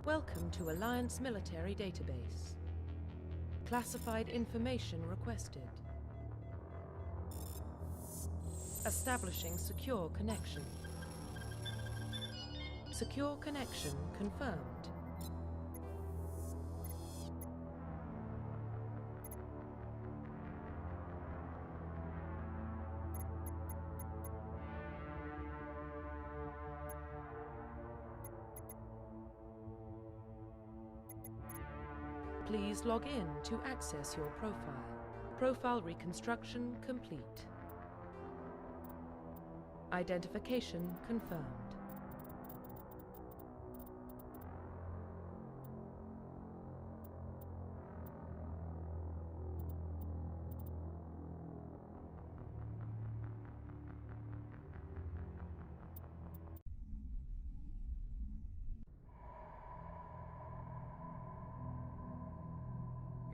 Welcome to Alliance Military Database. Classified information requested. Establishing secure connection. Secure connection confirmed. Please log in to access your profile. Profile reconstruction complete. Identification confirmed.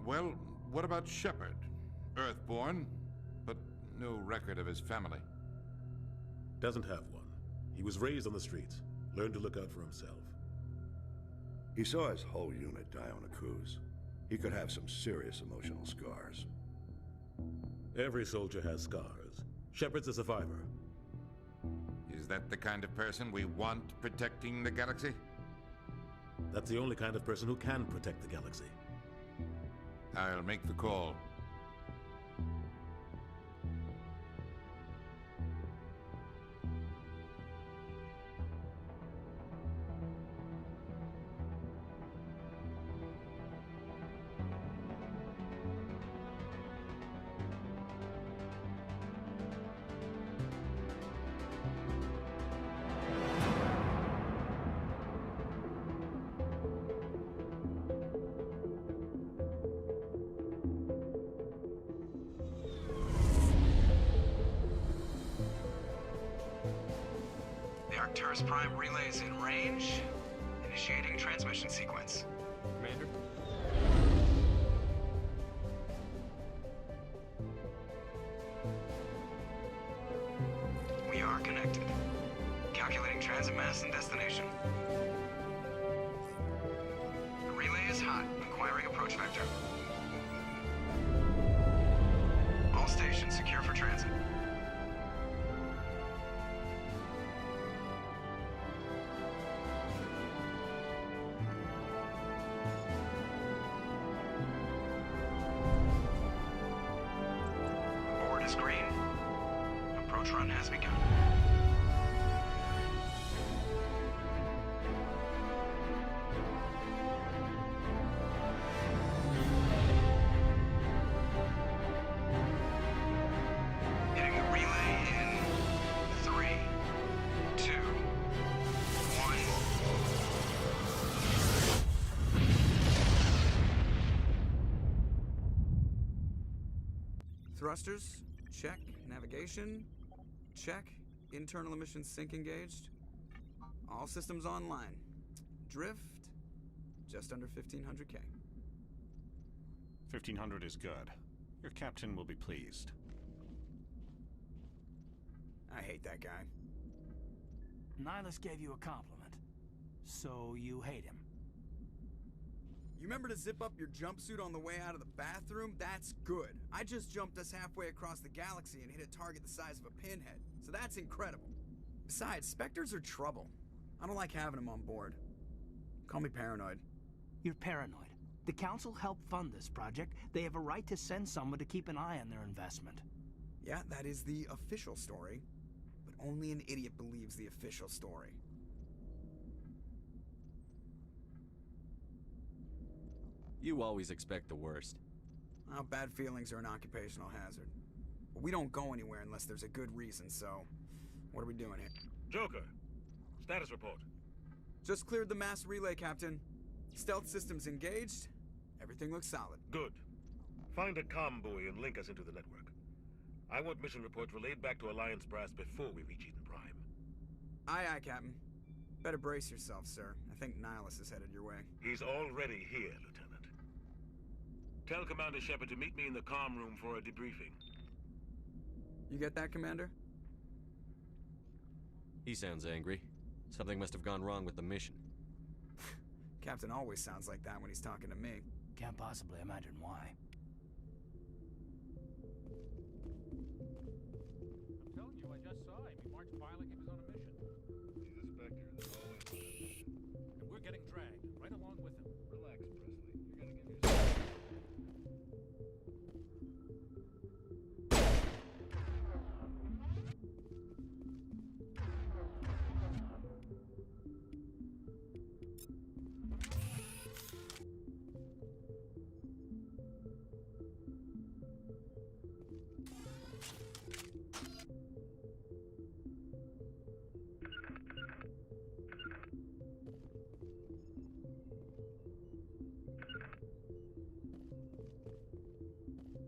Well, what about Shepard? Earthborn, but no record of his family. Doesn't have one. He was raised on the streets, learned to look out for himself. He saw his whole unit die on a cruise. He could have some serious emotional scars. Every soldier has scars. Shepard's a survivor. Is that the kind of person we want protecting the galaxy? That's the only kind of person who can protect the galaxy. I'll make the call. The Arcturus Prime relay is in range. Initiating transmission sequence. Commander? We are connected. Calculating transit mass and destination. The relay is hot. Acquiring approach vector. All stations secure for transit. Board is green. Approach run has begun. Hitting the relay in 3, 2, 1. Thrusters, check. Navigation, check. Internal emissions sync engaged. All systems online. Drift, just under 1500K. 1500 is good. Your captain will be pleased. I hate that guy. Nihilus gave you a compliment, so you hate him. You remember to zip up your jumpsuit on the way out of the bathroom? That's good. I just jumped us halfway across the galaxy and hit a target the size of a pinhead, so that's incredible. Besides, Spectres are trouble. I don't like having them on board. Call me paranoid. You're paranoid. The Council helped fund this project. They have a right to send someone to keep an eye on their investment. Yeah, that is the official story. But only an idiot believes the official story. You always expect the worst. Well, bad feelings are an occupational hazard. But we don't go anywhere unless there's a good reason, so... What are we doing here? Joker, status report. Just cleared the mass relay, Captain. Stealth systems engaged. Everything looks solid. Good. Find a comm buoy and link us into the network. I want mission reports relayed back to Alliance Brass before we reach Eden Prime. Aye, aye, Captain. Better brace yourself, sir. I think Nihilus is headed your way. He's already here, Lieutenant. Tell Commander Shepard to meet me in the comm room for a debriefing. You get that, Commander? He sounds angry. Something must have gone wrong with the mission. Captain always sounds like that when he's talking to me. Can't possibly imagine why. I'm telling you, I just saw him. He marched by like he was on a mission. He's a Spectre in the hallway. And we're getting dragged right along with him. Relax, Presley. You're gonna give yourself...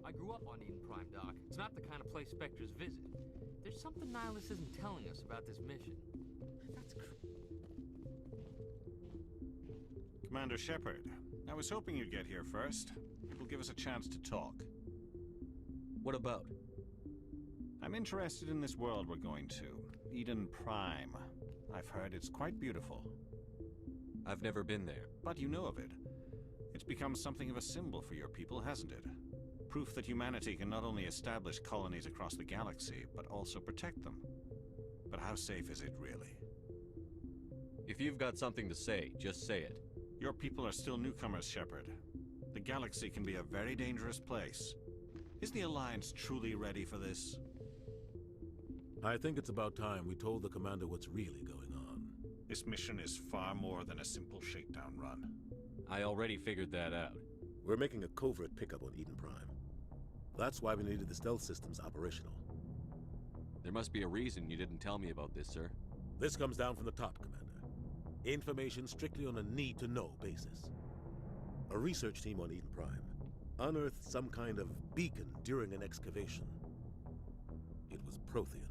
I grew up on Eden Prime, Doc. It's not the kind of place Spectres visit. There's something Nihilus isn't telling us about this mission. Commander Shepard, I was hoping you'd get here first. It will give us a chance to talk. What about? I'm interested in this world we're going to. Eden Prime. I've heard it's quite beautiful. I've never been there. But you know of it. It's become something of a symbol for your people, hasn't it? Proof that humanity can not only establish colonies across the galaxy, but also protect them. But how safe is it, really? If you've got something to say, just say it. Your people are still newcomers, Shepard. The galaxy can be a very dangerous place. Is the Alliance truly ready for this? I think it's about time we told the Commander what's really going on. This mission is far more than a simple shakedown run. I already figured that out. We're making a covert pickup on Eden Prime. That's why we needed the stealth systems operational. There must be a reason you didn't tell me about this, sir. This comes down from the top, Commander. Information strictly on a need-to-know basis. A research team on Eden Prime unearthed some kind of beacon during an excavation. It was Prothean.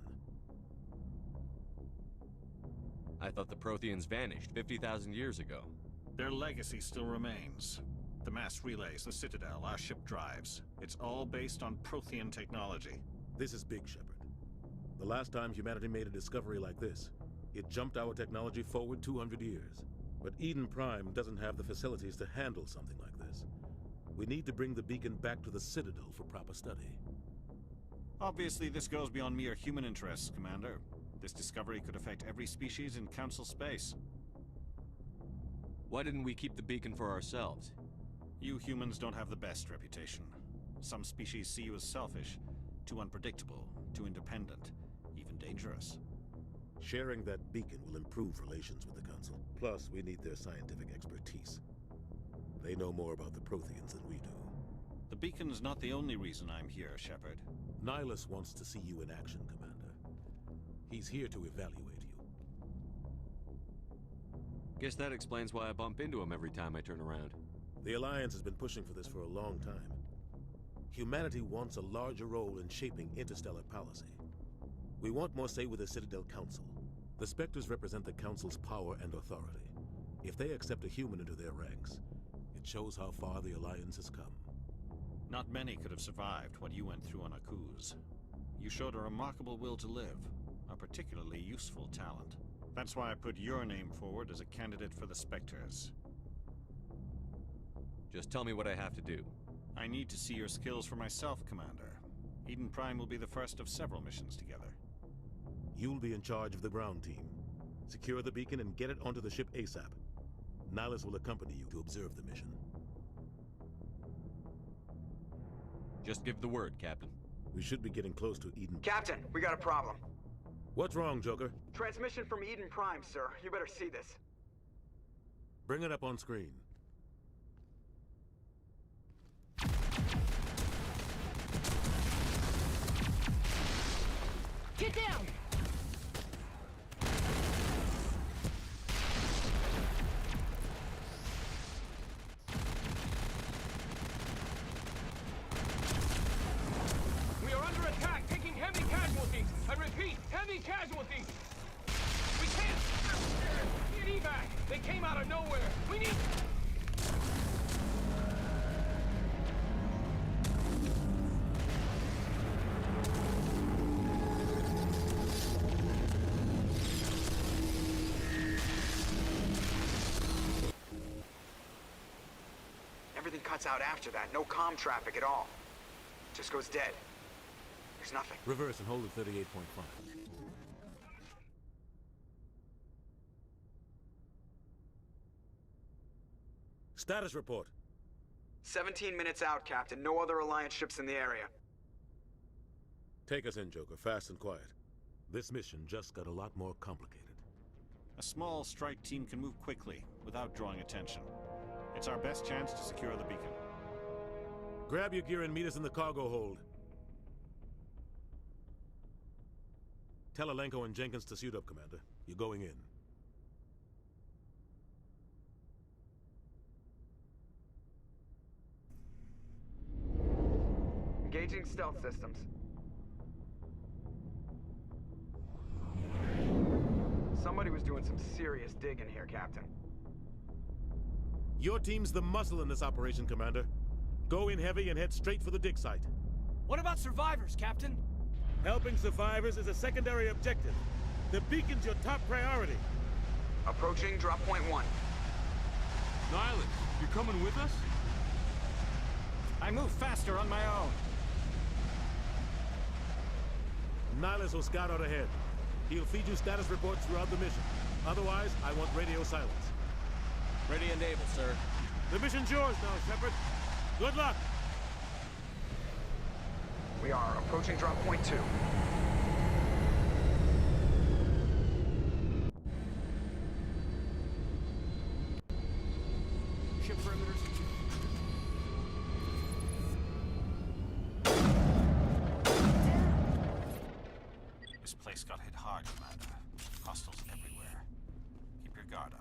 I thought the Protheans vanished 50,000 years ago. Their legacy still remains. The mass relays, the Citadel, our ship drives. It's all based on Prothean technology. This is big, Shepard. The last time humanity made a discovery like this, it jumped our technology forward 200 years. But Eden Prime doesn't have the facilities to handle something like this. We need to bring the beacon back to the Citadel for proper study. Obviously, this goes beyond mere human interests, Commander. This discovery could affect every species in Council space. Why didn't we keep the beacon for ourselves? You humans don't have the best reputation. Some species see you as selfish, too unpredictable, too independent, even dangerous. Sharing that beacon will improve relations with the Council. Plus, we need their scientific expertise. They know more about the Protheans than we do. The beacon's not the only reason I'm here, Shepard. Nihilus wants to see you in action, Commander. He's here to evaluate you. Guess that explains why I bump into him every time I turn around. The Alliance has been pushing for this for a long time. Humanity wants a larger role in shaping interstellar policy. We want more say with the Citadel Council. The Spectres represent the Council's power and authority. If they accept a human into their ranks, it shows how far the Alliance has come. Not many could have survived what you went through on Akuz. You showed a remarkable will to live, a particularly useful talent. That's why I put your name forward as a candidate for the Spectres. Just tell me what I have to do. I need to see your skills for myself, Commander. Eden Prime will be the first of several missions together. You'll be in charge of the ground team. Secure the beacon and get it onto the ship ASAP. Nihilus will accompany you to observe the mission. Just give the word, Captain. We should be getting close to Eden. Captain, we got a problem. What's wrong, Joker? Transmission from Eden Prime, sir. You better see this. Bring it up on screen. Get down! We are under attack, taking heavy casualties. I repeat, heavy casualties. We can't get evac. They came out of nowhere. We need... cuts out after that. No comm traffic at all. Just goes dead. There's nothing. Reverse and hold at 38.5. Status report. 17 minutes out, Captain. No other Alliance ships in the area. Take us in, Joker, fast and quiet. This mission just got a lot more complicated. A small strike team can move quickly, without drawing attention. It's our best chance to secure the beacon. Grab your gear and meet us in the cargo hold. Tell Alenko and Jenkins to suit up, Commander. You're going in. Engaging stealth systems. Somebody was doing some serious digging here, Captain. Your team's the muscle in this operation, Commander. Go in heavy and head straight for the dig site. What about survivors, Captain? Helping survivors is a secondary objective. The beacon's your top priority. Approaching drop point 1. Nihilus, you coming with us? I move faster on my own. Nihilus will scout out ahead. He'll feed you status reports throughout the mission. Otherwise, I want radio silence. Ready and able, sir. The mission's yours now, Shepard. Good luck! We are approaching drop point 2. Ship perimeters. This place got hit hard, Commander. Hostiles everywhere. Keep your guard up.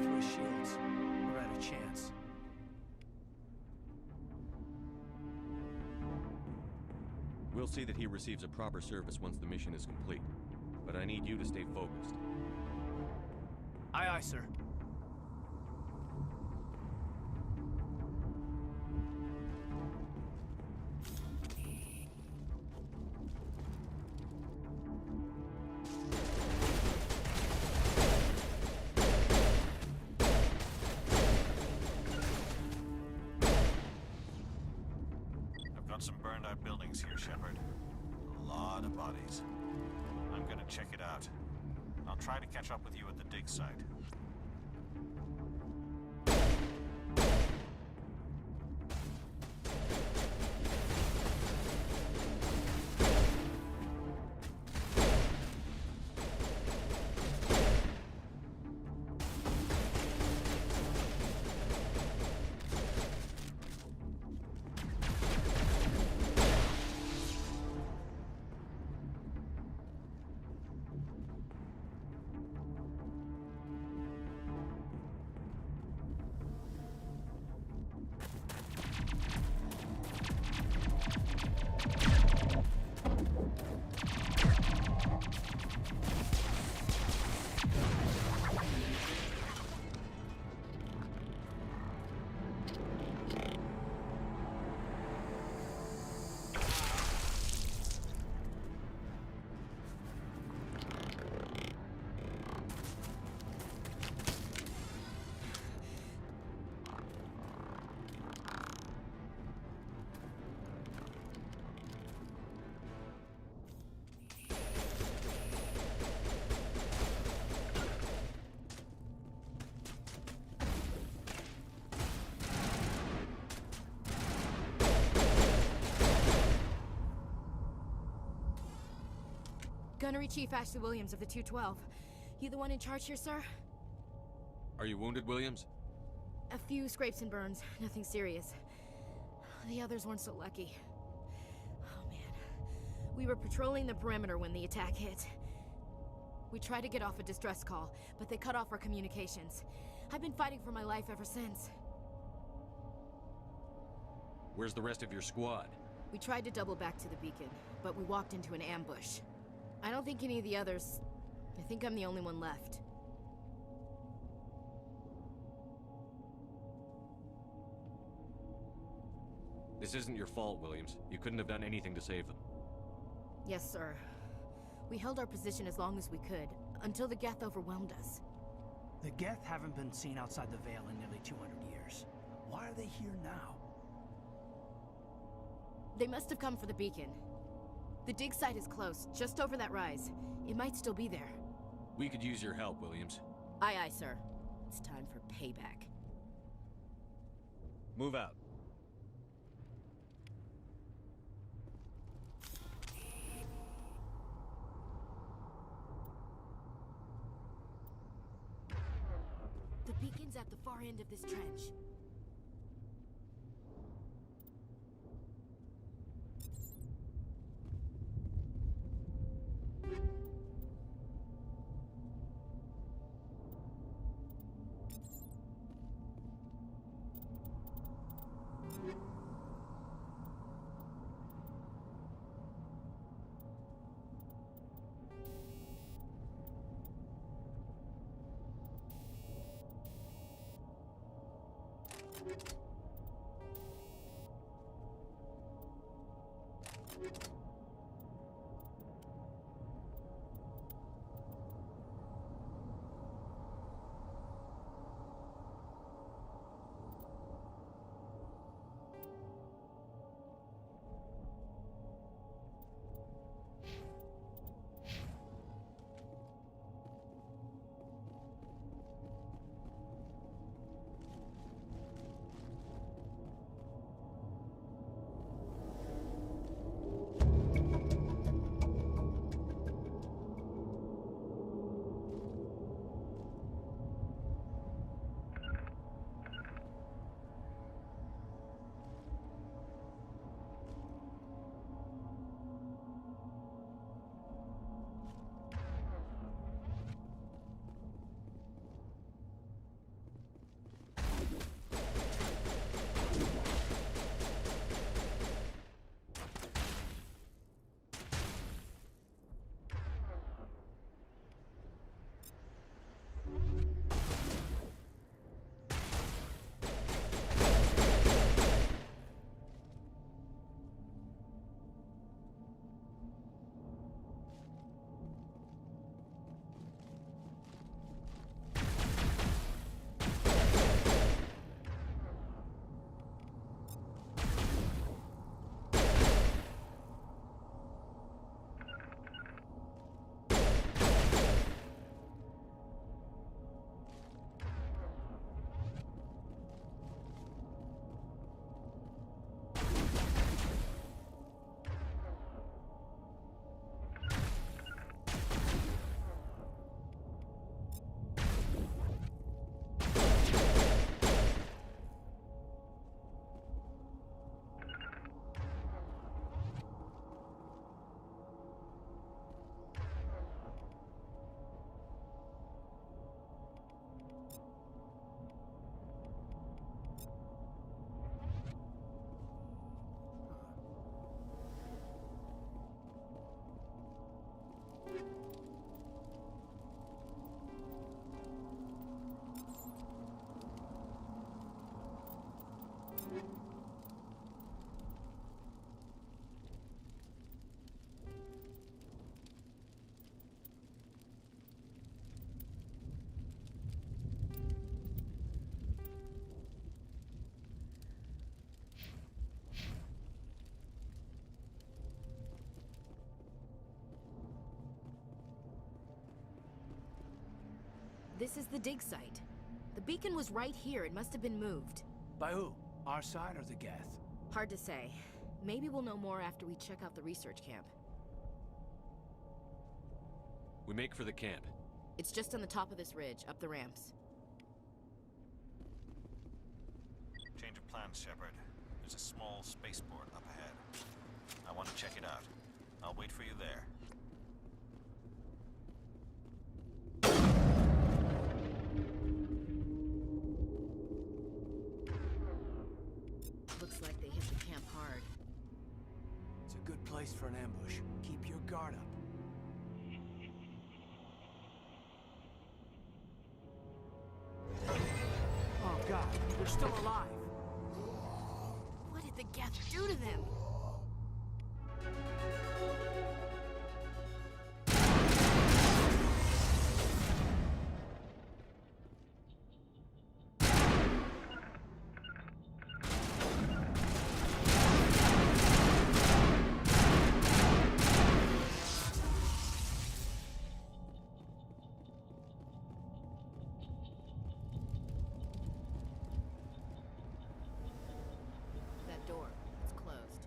through his shields. We're at a chance. We'll see that he receives a proper service once the mission is complete. But I need you to stay focused. Aye, aye, sir. I've got some burned-out buildings here, Shepard. A lot of bodies. I'm gonna check it out. I'll try to catch up with you at the dig site. Gunnery Chief Ashley Williams of the 212. You the one in charge here, sir? Are you wounded, Williams? A few scrapes and burns, nothing serious. The others weren't so lucky. Oh man. We were patrolling the perimeter when the attack hit. We tried to get off a distress call, but they cut off our communications. I've been fighting for my life ever since. Where's the rest of your squad? We tried to double back to the beacon, but we walked into an ambush. I don't think any of the others... I think I'm the only one left. This isn't your fault, Williams. You couldn't have done anything to save them. Yes, sir. We held our position as long as we could, until the Geth overwhelmed us. The Geth haven't been seen outside the Veil in nearly 200 years. Why are they here now? They must have come for the beacon. The dig site is close, just over that rise. It might still be there. We could use your help, Williams. Aye, aye, sir. It's time for payback. Move out. The beacon's at the far end of this trench. This is the dig site. The beacon was right here. It must have been moved. By who? Our side or the Geth? Hard to say. Maybe we'll know more after we check out the research camp. We make for the camp. It's just on the top of this ridge, up the ramps. Change of plans, Shepard. There's a small spaceport up ahead. I want to check it out. I'll wait for you there. Looks like they hit the camp hard. It's a good place for an ambush. Keep your guard up. Oh god, they're still alive. What did the Geth do to them? That door, it's closed.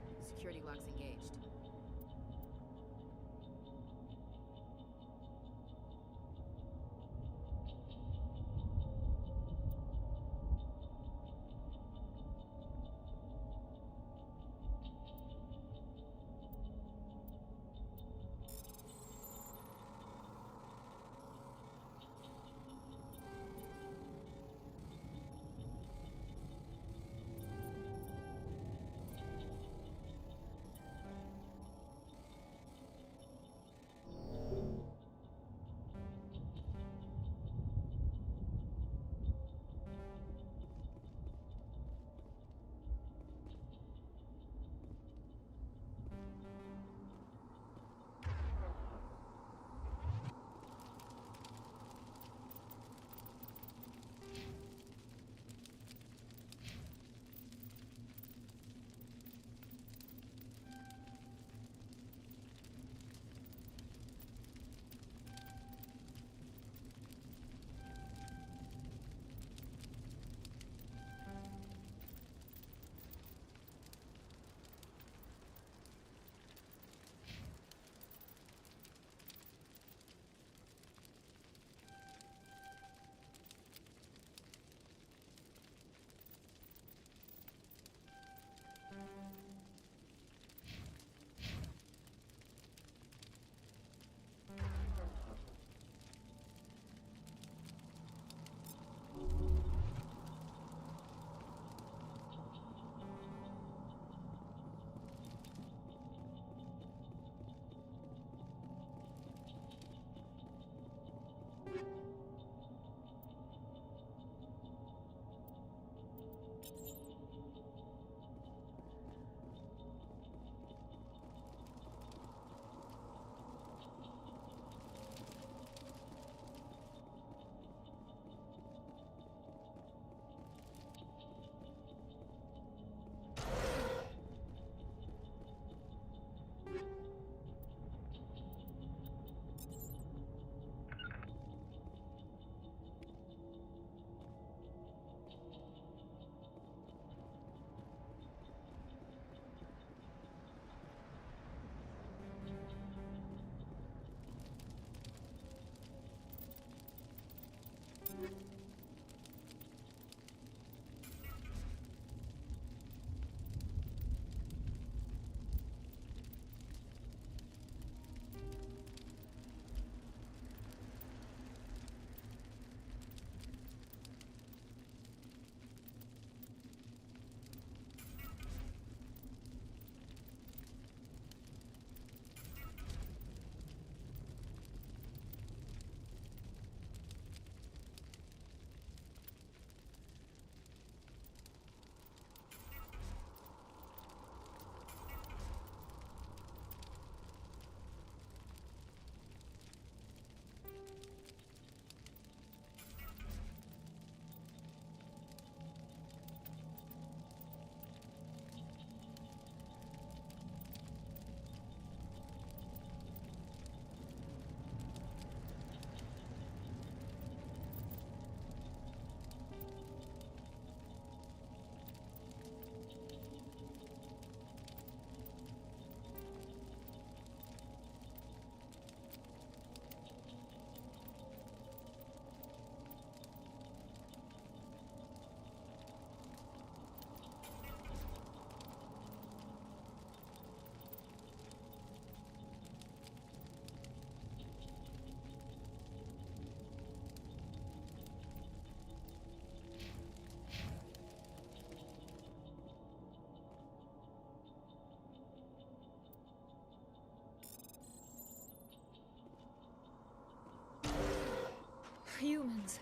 Humans.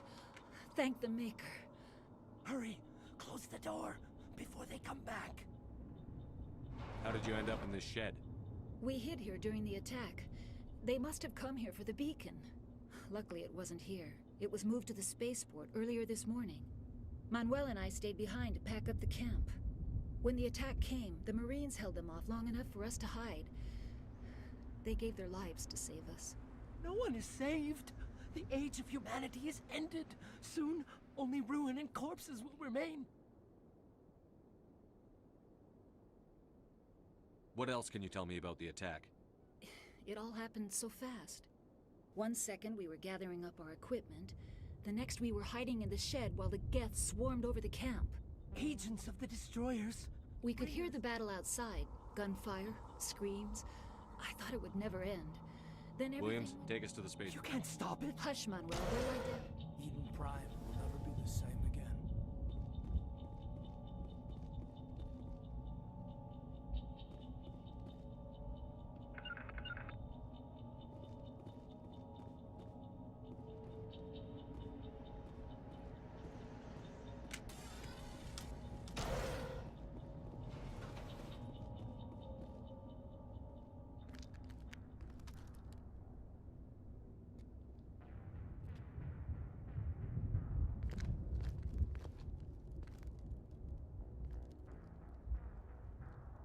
Thank the Maker. Hurry! Close the door before they come back. How did you end up in this shed? We hid here during the attack. They must have come here for the beacon. Luckily, it wasn't here. It was moved to the spaceport earlier this morning. Manuel and I stayed behind to pack up the camp. When the attack came, the Marines held them off long enough for us to hide. They gave their lives to save us. No one is saved. The age of humanity is ended. Soon, only ruin and corpses will remain. What else can you tell me about the attack? It all happened so fast. One second we were gathering up our equipment. The next we were hiding in the shed while the Geth swarmed over the camp. Agents of the destroyers. We could hear the battle outside. Gunfire, screams. I thought it would never end. Then everything... Williams, take us to the space. You can't stop it. Hush, Manuel. They're like that. Eden Prime will never be the same again.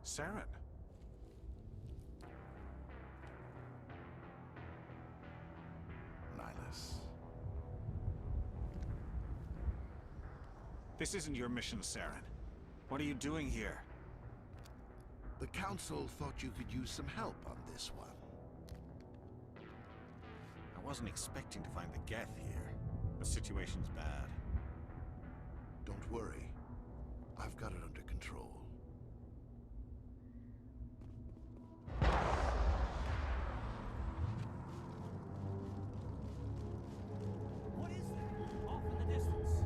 Saren. Nihlus. This isn't your mission, Saren. What are you doing here? The Council thought you could use some help on this one. I wasn't expecting to find the Geth here. The situation's bad. Don't worry. I've got it under control. What is that? Off in the distance.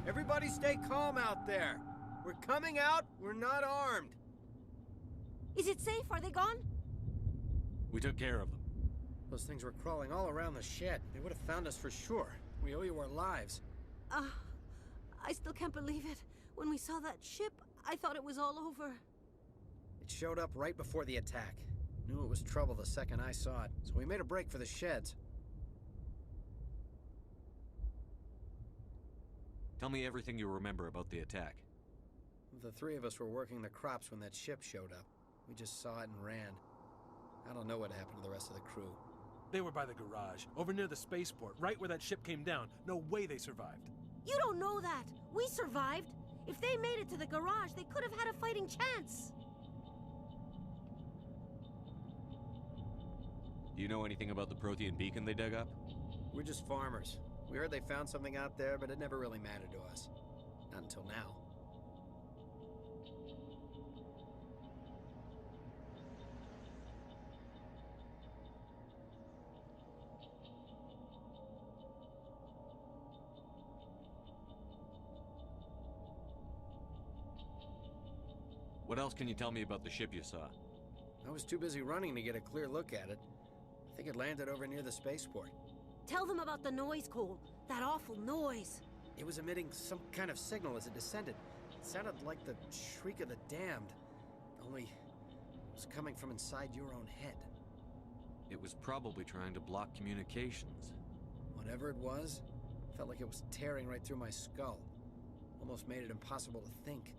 Everybody stay calm out there. We're coming out, we're not armed. Is it safe? Are they gone? We took care of them. Those things were crawling all around the shed. They would have found us for sure. We owe you our lives. I still can't believe it. When we saw that ship, I thought it was all over. It showed up right before the attack. Knew it was trouble the second I saw it, so we made a break for the sheds. Tell me everything you remember about the attack. The three of us were working the crops when that ship showed up. We just saw it and ran. I don't know what happened to the rest of the crew. They were by the garage, over near the spaceport, right where that ship came down. No way they survived. You don't know that. We survived. If they made it to the garage, they could have had a fighting chance. Do you know anything about the Prothean beacon they dug up? We're just farmers. We heard they found something out there, but it never really mattered to us. Not until now. What else can you tell me about the ship you saw? I was too busy running to get a clear look at it. I think it landed over near the spaceport. Tell them about the noise, Cole. That awful noise. It was emitting some kind of signal as it descended. It sounded like the shriek of the damned, only it was coming from inside your own head. It was probably trying to block communications. Whatever it was, felt like it was tearing right through my skull. Almost made it impossible to think.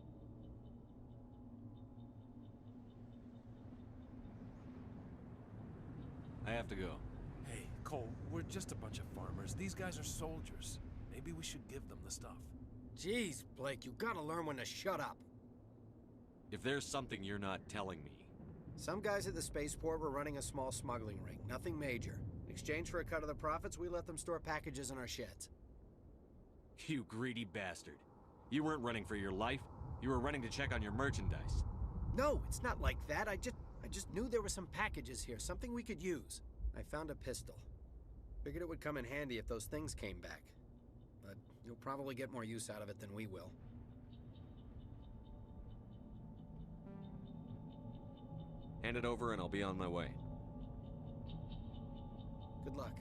I have to go. Hey, Cole, we're just a bunch of farmers. These guys are soldiers. Maybe we should give them the stuff. Jeez, Blake, you gotta learn when to shut up. If there's something you're not telling me... Some guys at the spaceport were running a small smuggling ring, nothing major. In exchange for a cut of the profits, we let them store packages in our sheds. You greedy bastard. You weren't running for your life. You were running to check on your merchandise. No, it's not like that. I just knew there were some packages here, something we could use. I found a pistol. Figured it would come in handy if those things came back. But you'll probably get more use out of it than we will. Hand it over and I'll be on my way. Good luck.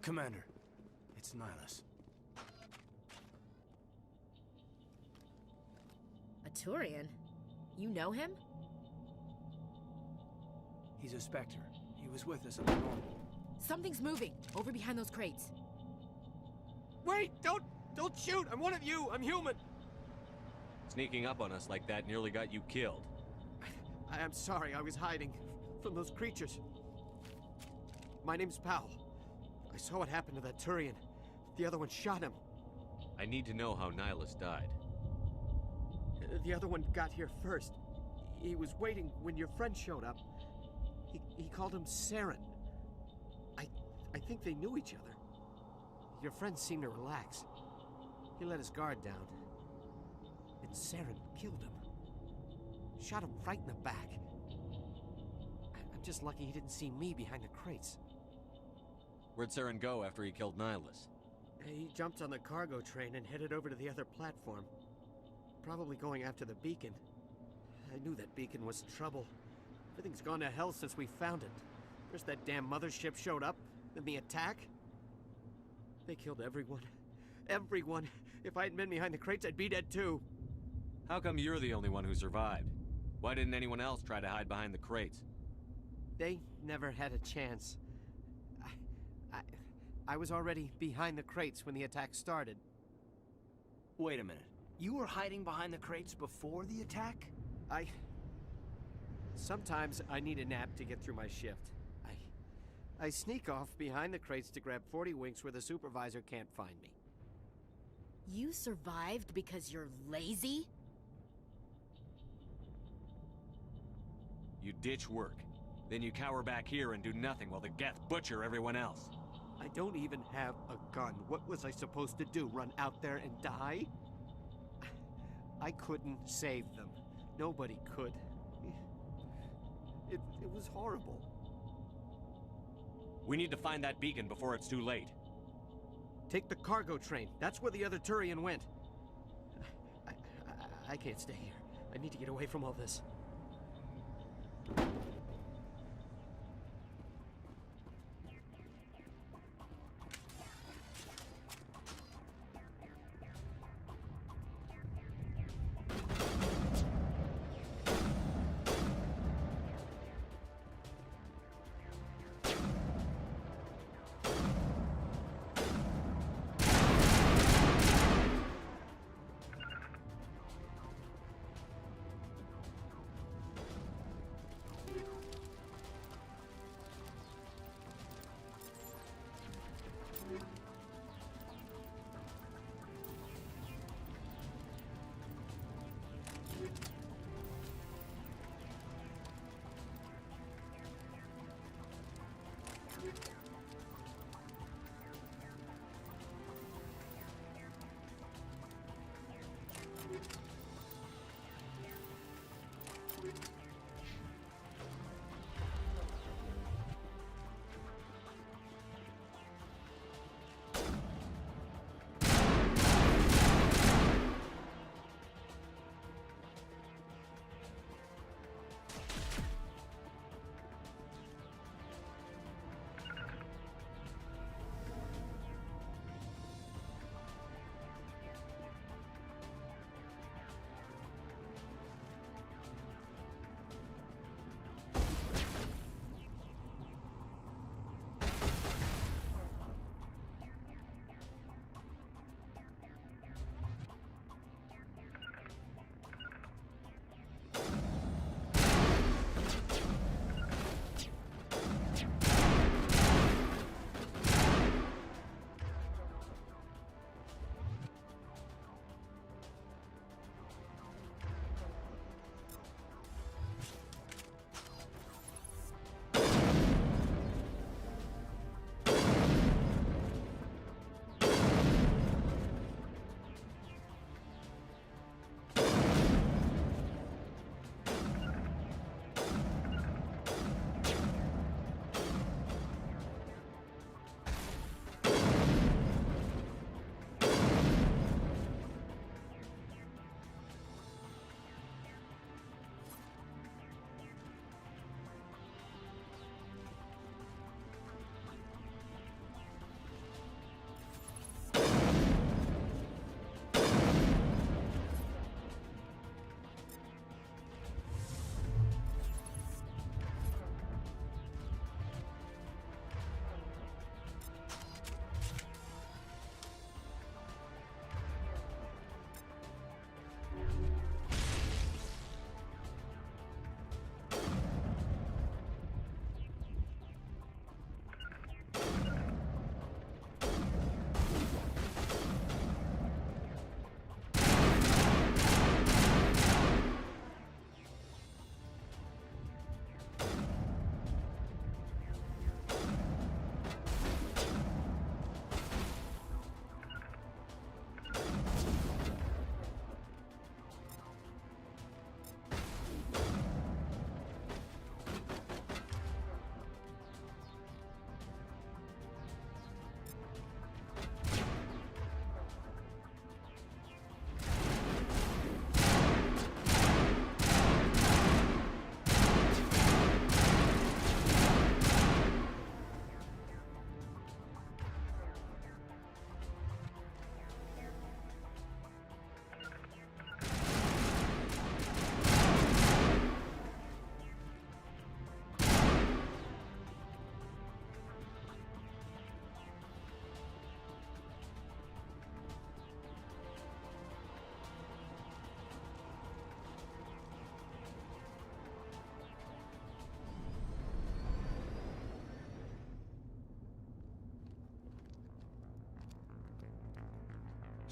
Commander, it's Nihilus. A Turian? You know him? He's a Spectre. He was with us on the normal. Something's moving, over behind those crates. Wait! Don't shoot! I'm one of you! I'm human! Sneaking up on us like that nearly got you killed. I'm sorry, I was hiding from those creatures. My name's Powell. I saw what happened to that Turian. The other one shot him. I need to know how Nihilus died. The other one got here first. He was waiting when your friend showed up. He called him Saren. I think they knew each other. Your friend seemed to relax. He let his guard down. And Saren killed him. Shot him right in the back. I'm just lucky he didn't see me behind the crates. Where'd Saren go after he killed Nihilus? He jumped on the cargo train and headed over to the other platform. Probably going after the beacon. I knew that beacon was trouble. Everything's gone to hell since we found it. First that damn mothership showed up, then the attack. They killed everyone. Everyone. If I hadn't been behind the crates, I'd be dead too. How come you're the only one who survived? Why didn't anyone else try to hide behind the crates? They never had a chance. I was already behind the crates when the attack started. Wait a minute. You were hiding behind the crates before the attack? Sometimes I need a nap to get through my shift. I sneak off behind the crates to grab 40 winks where the supervisor can't find me. You survived because you're lazy? You ditch work. Then you cower back here and do nothing while the Geth butcher everyone else. I don't even have a gun. What was I supposed to do? Run out there and die? I couldn't save them. Nobody could. It was horrible. We need to find that beacon before it's too late. Take the cargo train. That's where the other Turian went. I can't stay here. I need to get away from all this.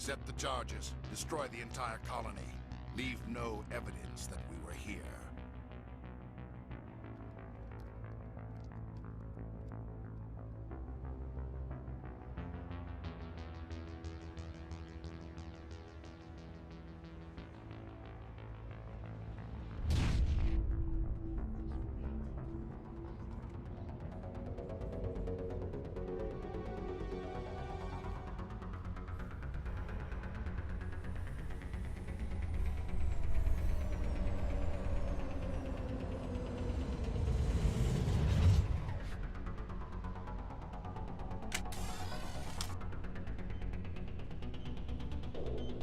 Accept the charges. Destroy the entire colony. Leave no evidence that we were here.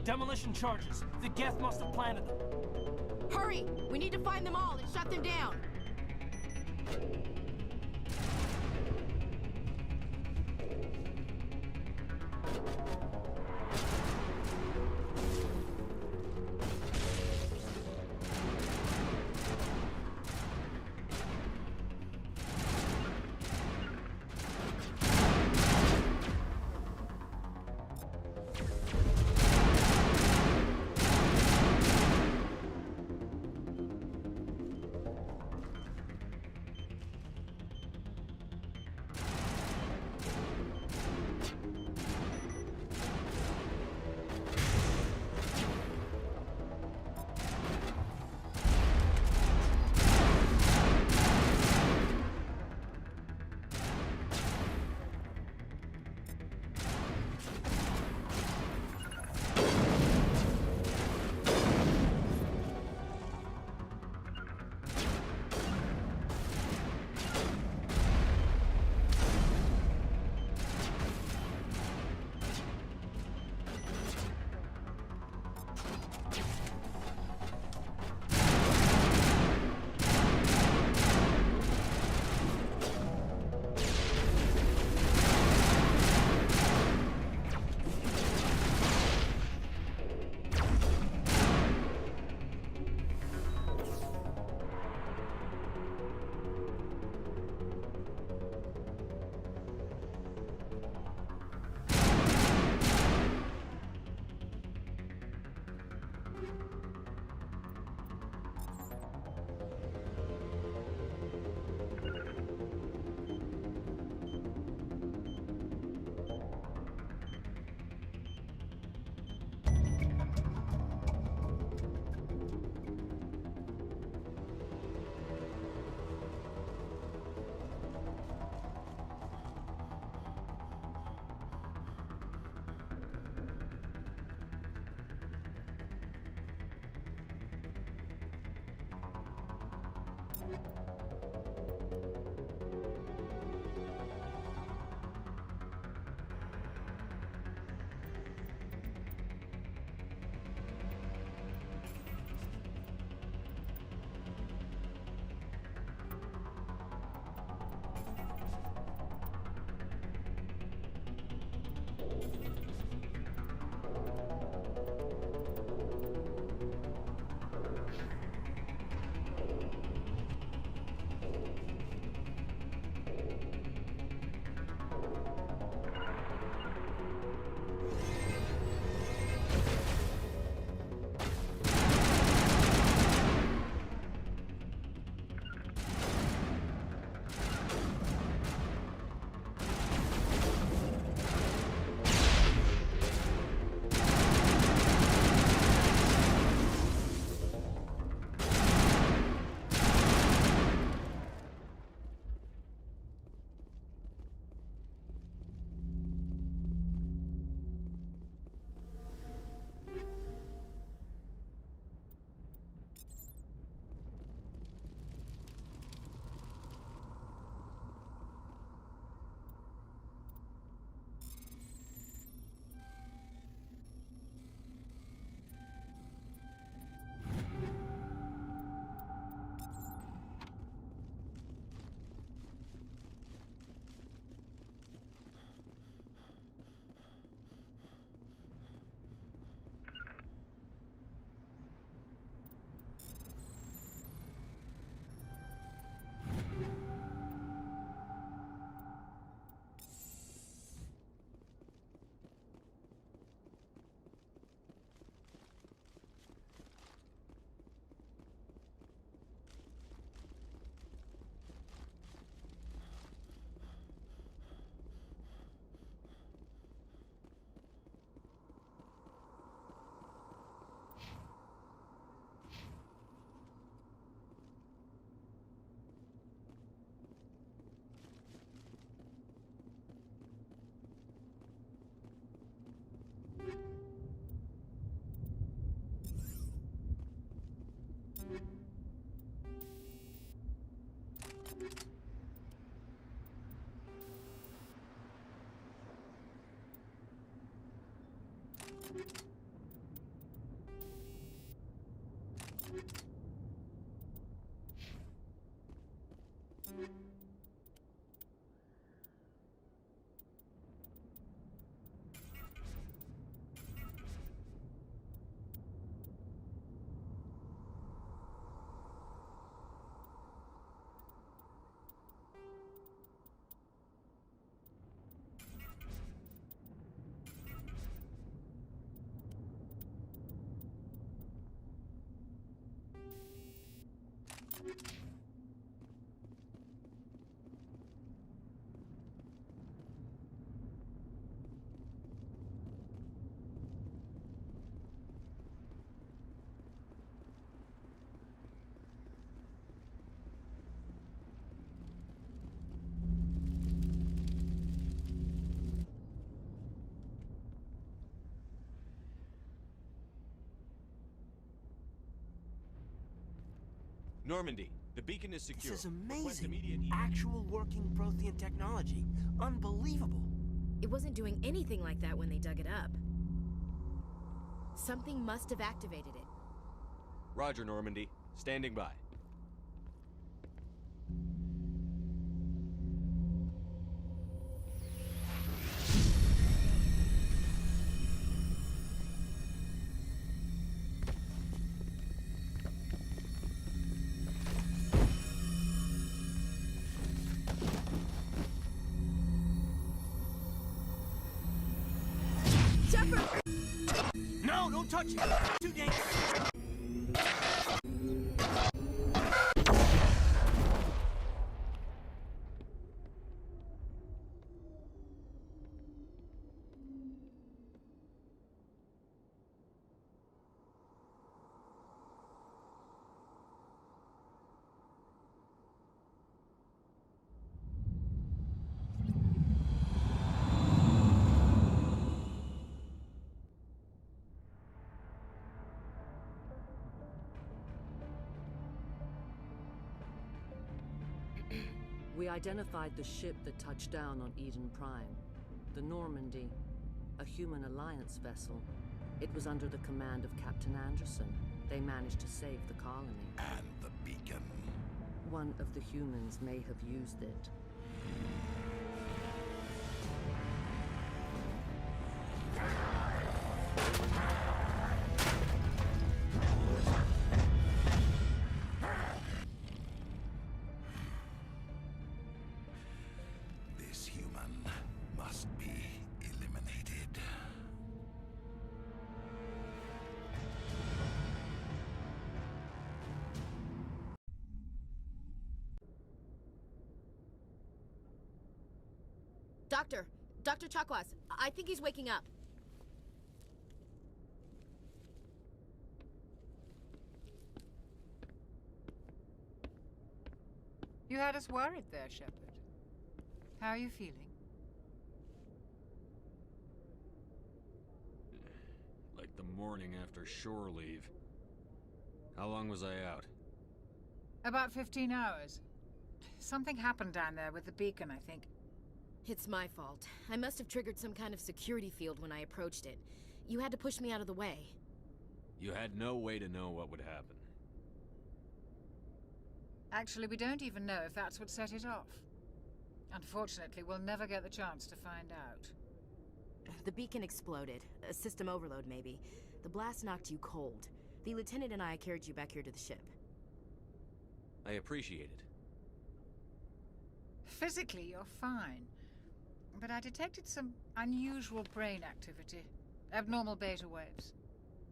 Demolition charges. The Geth must have planted them. Hurry! We need to find them all and shut them down! Normandy, the beacon is secure. This is Request amazing. immediate Actual working Prothean technology. Unbelievable. It wasn't doing anything like that when they dug it up. Something must have activated it. Roger, Normandy. Standing by. No, don't touch it. Too dangerous. We identified the ship that touched down on Eden Prime. The Normandy, a human alliance vessel. It was under the command of Captain Anderson. They managed to save the colony. And the beacon. One of the humans may have used it. This human must be eliminated. Dr. Chakwas, I think he's waking up. You had us worried there, Shepard. How are you feeling? Like the morning after shore leave. How long was I out? About 15 hours. Something happened down there with the beacon, I think. It's my fault. I must have triggered some kind of security field when I approached it. You had to push me out of the way. You had no way to know what would happen. Actually, we don't even know if that's what set it off. Unfortunately, we'll never get the chance to find out. The beacon exploded. A system overload, maybe. The blast knocked you cold. The lieutenant and I carried you back here to the ship. I appreciate it. Physically, you're fine. But I detected some unusual brain activity. Abnormal beta waves.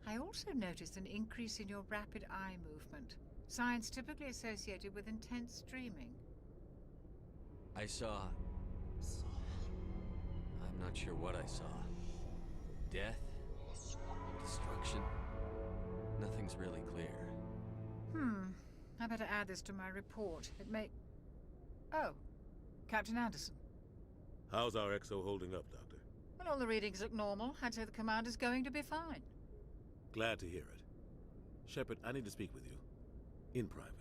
I also noticed an increase in your rapid eye movement. Signs typically associated with intense dreaming. I saw... I'm not sure what I saw. Death? Destruction? Nothing's really clear. I better add this to my report. It may... Oh, Captain Anderson. How's our XO holding up, Doctor? Well, all the readings look normal. I'd say the commander's going to be fine. Glad to hear it. Shepard, I need to speak with you. In private.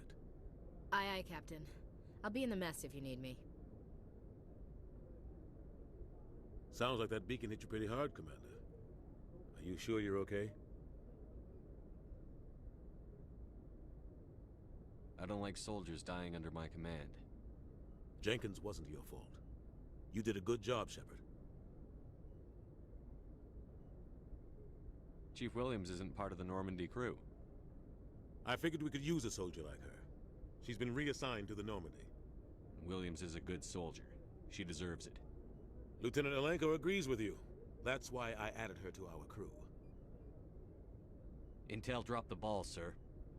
Aye, aye, Captain. I'll be in the mess if you need me. Sounds like that beacon hit you pretty hard, Commander. Are you sure you're okay? I don't like soldiers dying under my command. Jenkins wasn't your fault. You did a good job, Shepard. Chief Williams isn't part of the Normandy crew. I figured we could use a soldier like her. She's been reassigned to the Normandy. Williams is a good soldier. She deserves it. Lieutenant Alenko agrees with you. That's why I added her to our crew. Intel dropped the ball, sir.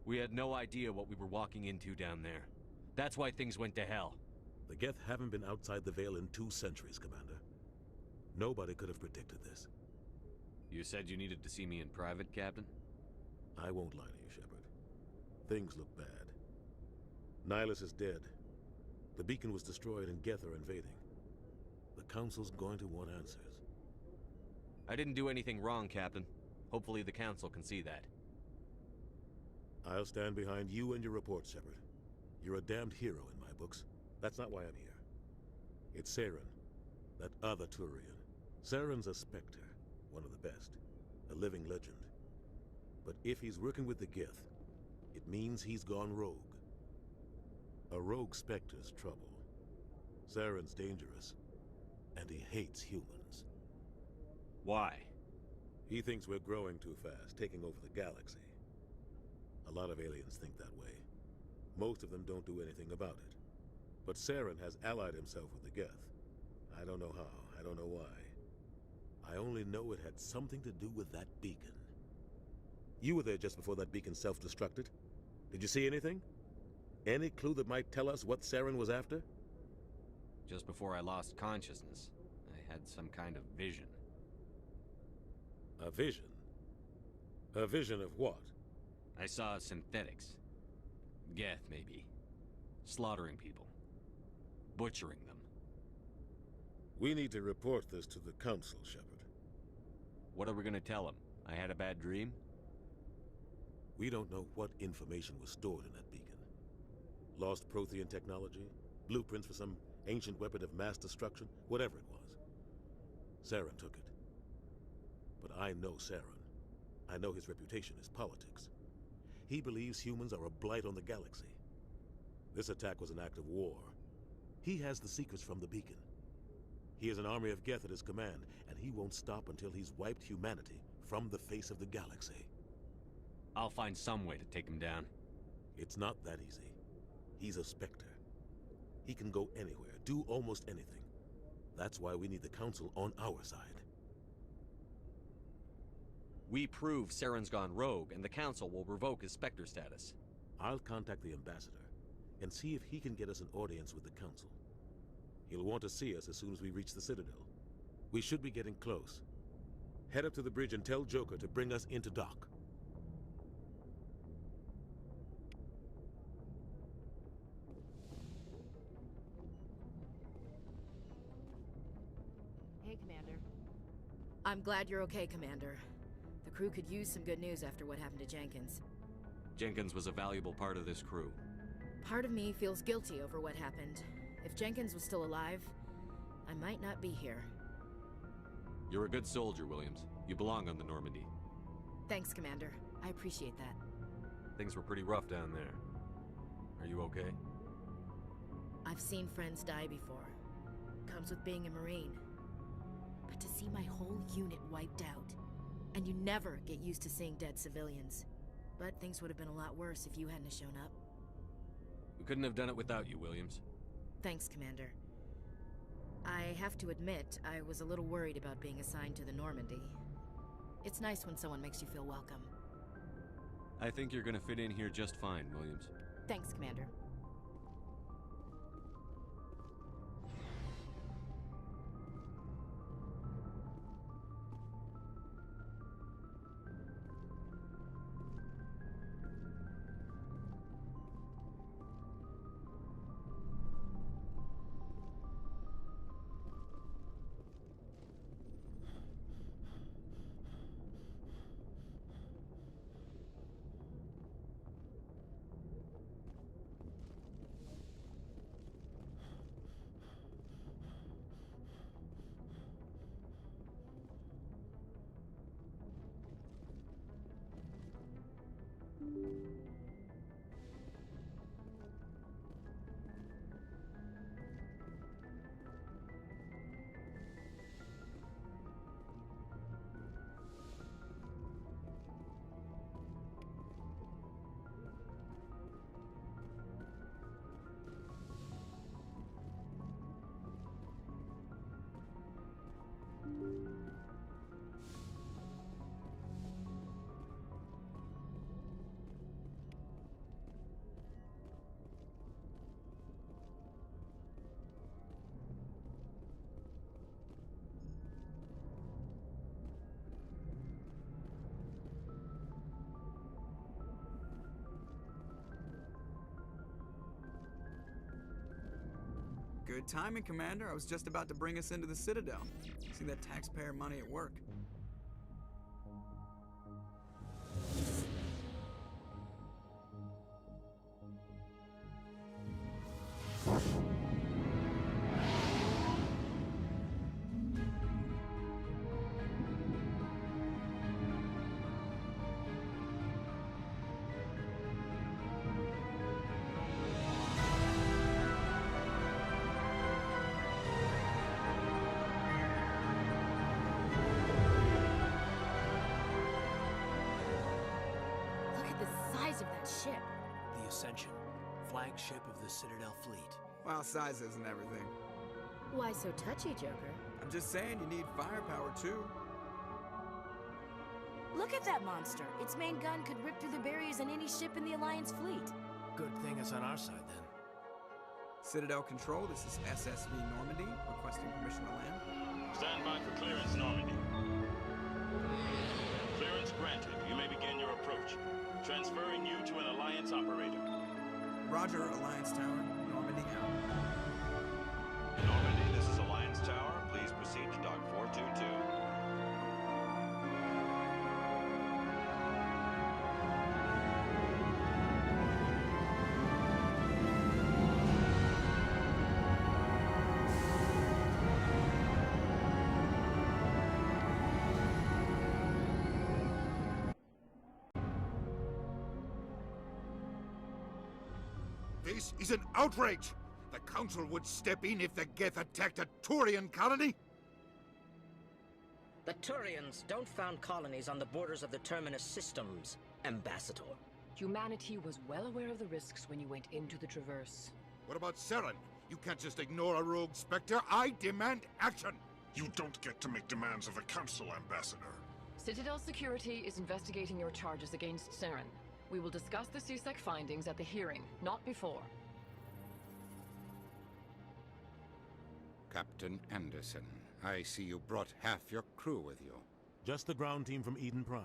We had no idea what we were walking into down there. That's why things went to hell. The Geth haven't been outside the Veil in 2 centuries, Commander. Nobody could have predicted this. You said you needed to see me in private, Captain? I won't lie to you, Shepard. Things look bad. Nihilus is dead. The beacon was destroyed and Geth are invading. The Council's going to want answers. I didn't do anything wrong, Captain. Hopefully the Council can see that. I'll stand behind you and your report, Shepard. You're a damned hero in my books. That's not why I'm here. It's Saren, that other Turian. Saren's a Spectre, one of the best, a living legend. But if he's working with the Geth, it means he's gone rogue. A rogue Spectre's trouble. Saren's dangerous, and he hates humans. Why? He thinks we're growing too fast, taking over the galaxy. A lot of aliens think that way. Most of them don't do anything about it. But Saren has allied himself with the Geth. I don't know how, I don't know why. I only know it had something to do with that beacon. You were there just before that beacon self-destructed. Did you see anything? Any clue that might tell us what Saren was after? Just before I lost consciousness, I had some kind of vision. A vision? A vision of what? I saw synthetics. Geth, maybe. Slaughtering people. Butchering them. We need to report this to the Council, Shepard. What are we gonna tell them? I had a bad dream? We don't know what information was stored in that beacon. Lost Prothean technology? Blueprints for some ancient weapon of mass destruction? Whatever it was. Saren took it. But I know Saren. I know his reputation is politics. He believes humans are a blight on the galaxy. This attack was an act of war. He has the secrets from the beacon. He has an army of Geth at his command, and he won't stop until he's wiped humanity from the face of the galaxy. I'll find some way to take him down. It's not that easy. He's a Spectre. He can go anywhere, do almost anything. That's why we need the Council on our side. We prove Saren's gone rogue, and the Council will revoke his Spectre status. I'll contact the Ambassador and see if he can get us an audience with the Council. He'll want to see us as soon as we reach the Citadel. We should be getting close. Head up to the bridge and tell Joker to bring us into dock. Hey, Commander. I'm glad you're okay, Commander. The crew could use some good news after what happened to Jenkins. Jenkins was a valuable part of this crew. Part of me feels guilty over what happened. If Jenkins was still alive, I might not be here. You're a good soldier, Williams. You belong on the Normandy. Thanks, Commander. I appreciate that. Things were pretty rough down there. Are you okay? I've seen friends die before. Comes with being a Marine. But to see my whole unit wiped out, and you never get used to seeing dead civilians. But things would have been a lot worse if you hadn't shown up. We couldn't have done it without you, Williams. Thanks, Commander. I have to admit, I was a little worried about being assigned to the Normandy. It's nice when someone makes you feel welcome. I think you're gonna fit in here just fine, Williams. Thanks, Commander. Good timing, Commander. I was just about to bring us into the Citadel. See that taxpayer money at work. Look at the size of that ship. The Ascension, flagship of the Citadel fleet. Well, size isn't everything. Why so touchy, Joker? I'm just saying you need firepower, too. Look at that monster. Its main gun could rip through the barriers in any ship in the Alliance fleet. Good thing it's on our side, then. Citadel Control, this is SSV Normandy, requesting permission to land. Stand by for clearance, Normandy. Clearance granted. You may begin your approach. Transferring you to an Alliance operator. Roger, Alliance Tower. Normandy out. Normandy, this is Alliance Tower. Please proceed to Dock 422. This is an outrage! The Council would step in if the Geth attacked a Turian colony? The Turians don't found colonies on the borders of the Terminus systems, Ambassador. Humanity was well aware of the risks when you went into the Traverse. What about Saren? You can't just ignore a rogue Spectre. I demand action! You don't get to make demands of the Council, Ambassador. Citadel Security is investigating your charges against Saren. We will discuss the CSEC findings at the hearing, not before. Captain Anderson, I see you brought half your crew with you. Just the ground team from Eden Prime,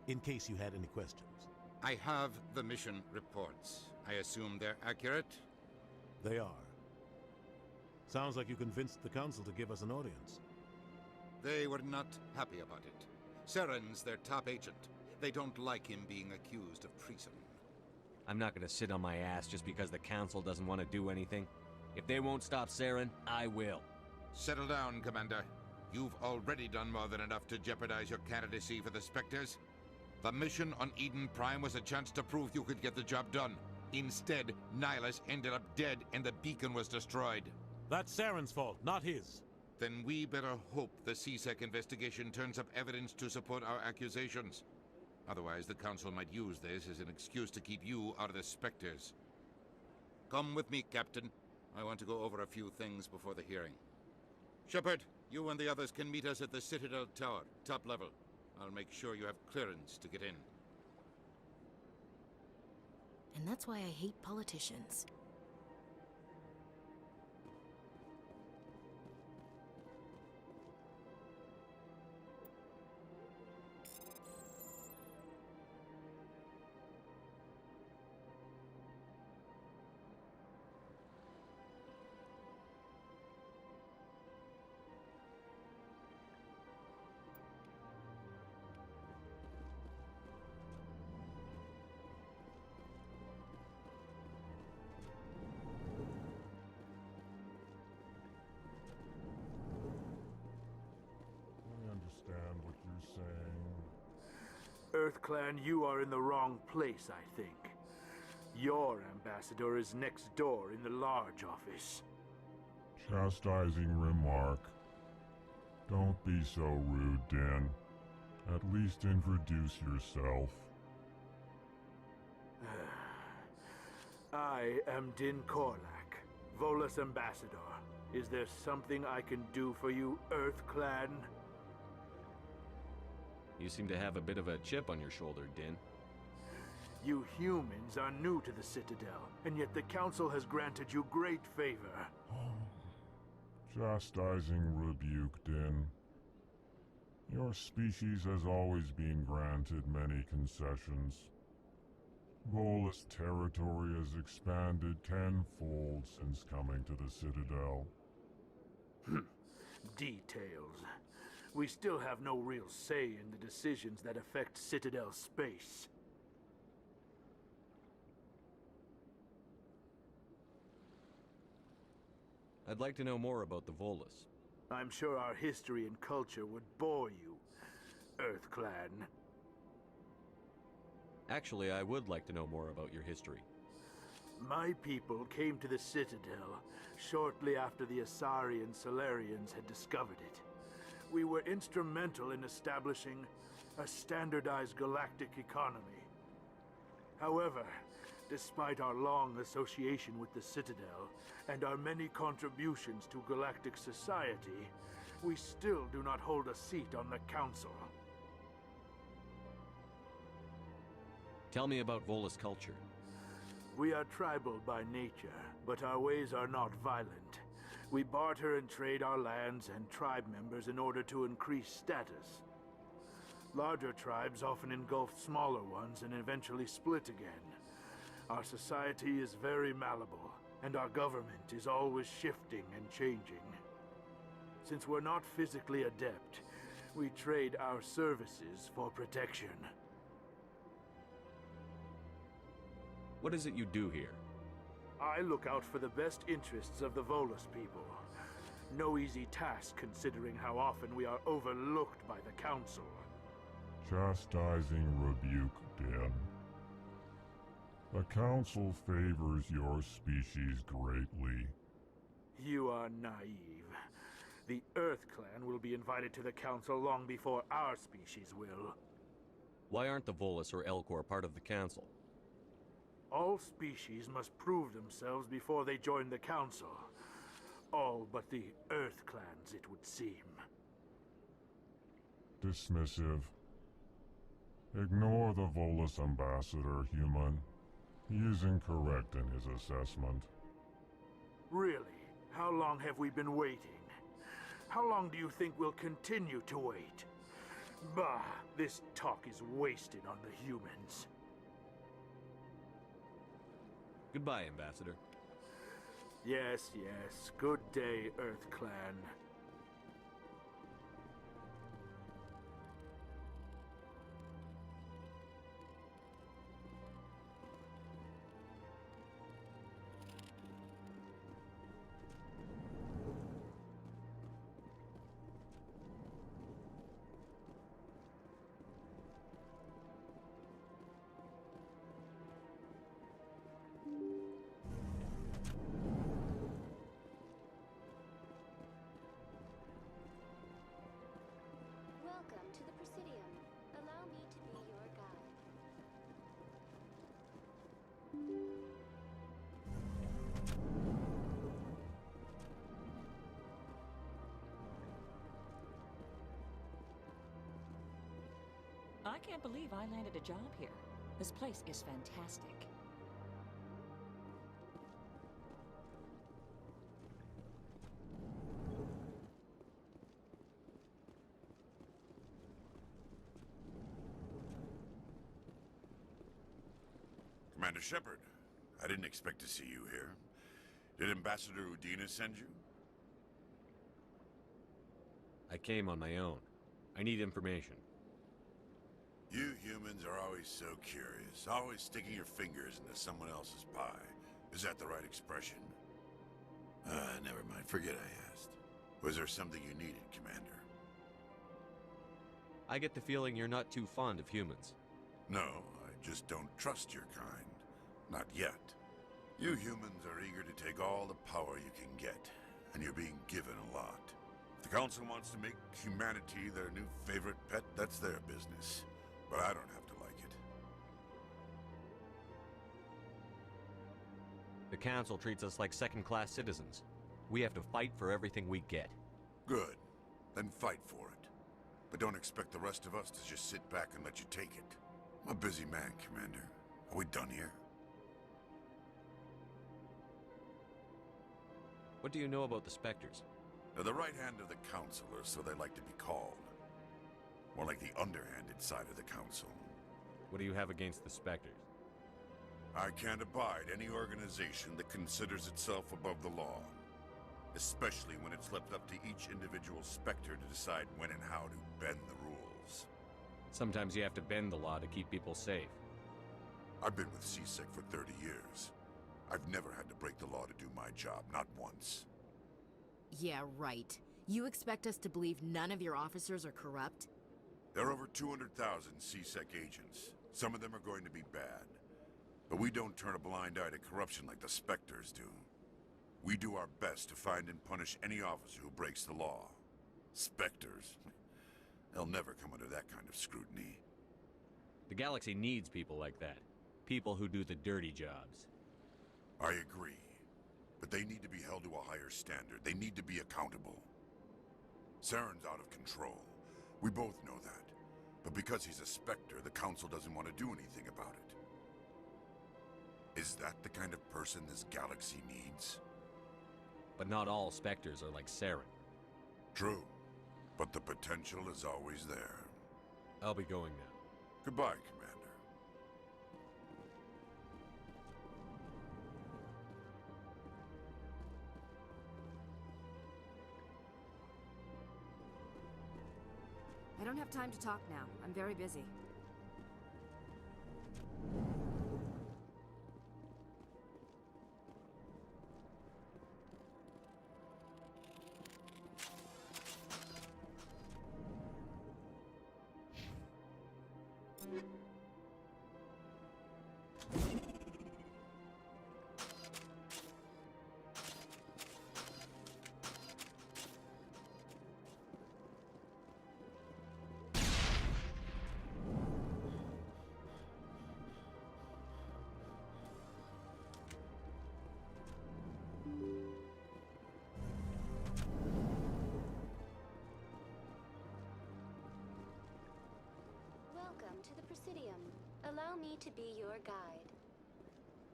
in case you had any questions. I have the mission reports. I assume they're accurate? They are. Sounds like you convinced the Council to give us an audience. They were not happy about it. Saren's their top agent. They don't like him being accused of treason. I'm not gonna sit on my ass just because the Council doesn't want to do anything. If they won't stop Saren, I will. Settle down, Commander. You've already done more than enough to jeopardize your candidacy for the Spectres. The mission on Eden Prime was a chance to prove you could get the job done. Instead, Nihilus ended up dead and the beacon was destroyed. That's Saren's fault, not his. Then we better hope the CSEC investigation turns up evidence to support our accusations. Otherwise, the Council might use this as an excuse to keep you out of the Spectres. Come with me, Captain. I want to go over a few things before the hearing. Shepard, you and the others can meet us at the Citadel Tower, top level. I'll make sure you have clearance to get in. And that's why I hate politicians. What you're saying. EarthClan, you are in the wrong place, I think. Your ambassador is next door in the large office. Chastising remark. Don't be so rude, Din. At least introduce yourself. I am Din Korlak, Volus ambassador. Is there something I can do for you, EarthClan? You seem to have a bit of a chip on your shoulder, Din. You humans are new to the Citadel, and yet the Council has granted you great favor. Chastising rebuke, Din. Your species has always been granted many concessions. Volus territory has expanded tenfold since coming to the Citadel. Details. We still have no real say in the decisions that affect Citadel space. I'd like to know more about the Volus. I'm sure our history and culture would bore you, EarthClan. Actually, I would like to know more about your history. My people came to the Citadel shortly after the Asari and Solarians had discovered it. We were instrumental in establishing a standardized galactic economy. However, despite our long association with the Citadel and our many contributions to galactic society, we still do not hold a seat on the Council. Tell me about Volus culture. We are tribal by nature, but our ways are not violent. We barter and trade our lands and tribe members in order to increase status. Larger tribes often engulf smaller ones and eventually split again. Our society is very malleable, and our government is always shifting and changing. Since we're not physically adept, we trade our services for protection. What is it you do here? I look out for the best interests of the Volus people. No easy task considering how often we are overlooked by the Council. Chastising rebuke, Din. The Council favors your species greatly. You are naive. The EarthClan will be invited to the Council long before our species will. Why aren't the Volus or Elcor part of the Council? All species must prove themselves before they join the Council. All but the EarthClans, it would seem. Dismissive. Ignore the Volus ambassador, human. He is incorrect in his assessment. Really? How long have we been waiting? How long do you think we'll continue to wait? Bah, this talk is wasted on the humans. Goodbye, Ambassador. Yes, yes. Good day, EarthClan. Welcome to the Presidium. Allow me to be your guide. I can't believe I landed a job here. This place is fantastic. Commander Shepard, I didn't expect to see you here. Did Ambassador Udina send you? I came on my own. I need information. You humans are always so curious, always sticking your fingers into someone else's pie. Is that the right expression? Never mind. Forget I asked. Was there something you needed, Commander? I get the feeling you're not too fond of humans. No, I just don't trust your kind. Not yet. You humans are eager to take all the power you can get, and you're being given a lot. If the Council wants to make humanity their new favorite pet, that's their business. But I don't have to like it. The Council treats us like second-class citizens. We have to fight for everything we get. Good. Then fight for it. But don't expect the rest of us to just sit back and let you take it. I'm a busy man, Commander. Are we done here? What do you know about the Spectres? They're the right hand of the Council, or so they like to be called. More like the underhanded side of the Council. What do you have against the Spectres? I can't abide any organization that considers itself above the law. Especially when it's left up to each individual Spectre to decide when and how to bend the rules. Sometimes you have to bend the law to keep people safe. I've been with CSEC for 30 years. I've never had to break the law to do my job, not once. Yeah, right. You expect us to believe none of your officers are corrupt? There are over 200,000 CSEC agents. Some of them are going to be bad. But we don't turn a blind eye to corruption like the Spectres do. We do our best to find and punish any officer who breaks the law. Spectres? They'll never come under that kind of scrutiny. The Galaxy needs people like that. People who do the dirty jobs. I agree. But they need to be held to a higher standard. They need to be accountable. Saren's out of control. We both know that. But because he's a Spectre, the Council doesn't want to do anything about it. Is that the kind of person this galaxy needs? But not all Spectres are like Saren. True. But the potential is always there. I'll be going now. Goodbye, Commander. I don't have time to talk now. I'm very busy. Welcome to the Presidium. Allow me to be your guide.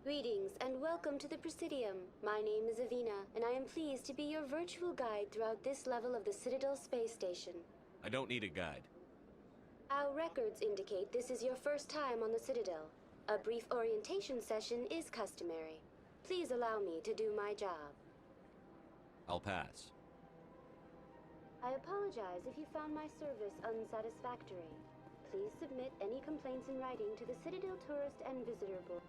Greetings and welcome to the Presidium. My name is Avina, and I am pleased to be your virtual guide throughout this level of the Citadel space station. I don't need a guide. Our records indicate this is your first time on the Citadel. A brief orientation session is customary. Please allow me to do my job. I'll pass. I apologize if you found my service unsatisfactory. Please submit any complaints in writing to the Citadel Tourist and Visitor Board.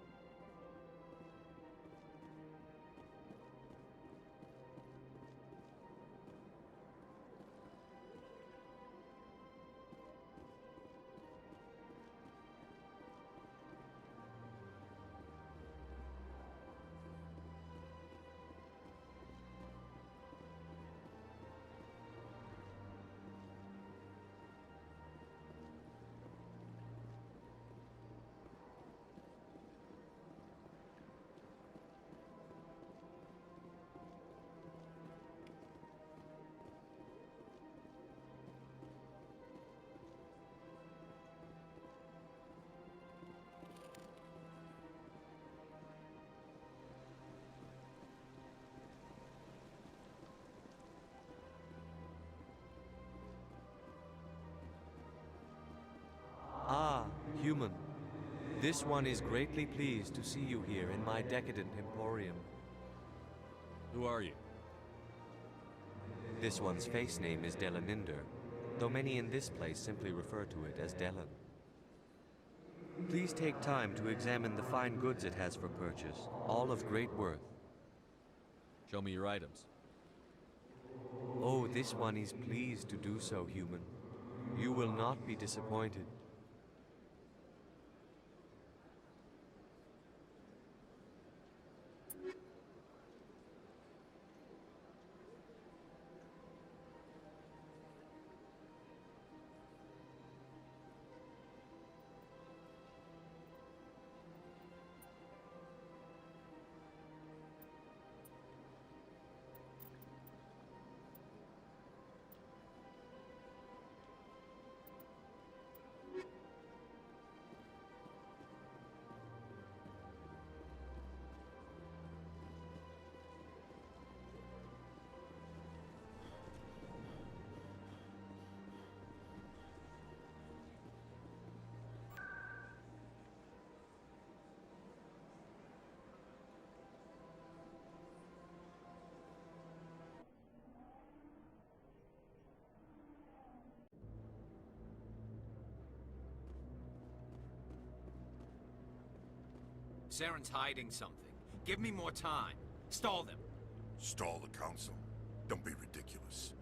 Ah, human. This one is greatly pleased to see you here in my decadent emporium. Who are you? This one's face name is Delaninder, though many in this place simply refer to it as Delan. Please take time to examine the fine goods it has for purchase, all of great worth. Show me your items. Oh, this one is pleased to do so, human. You will not be disappointed. Saren's hiding something. Give me more time. Stall them. Stall the Council? Don't be ridiculous.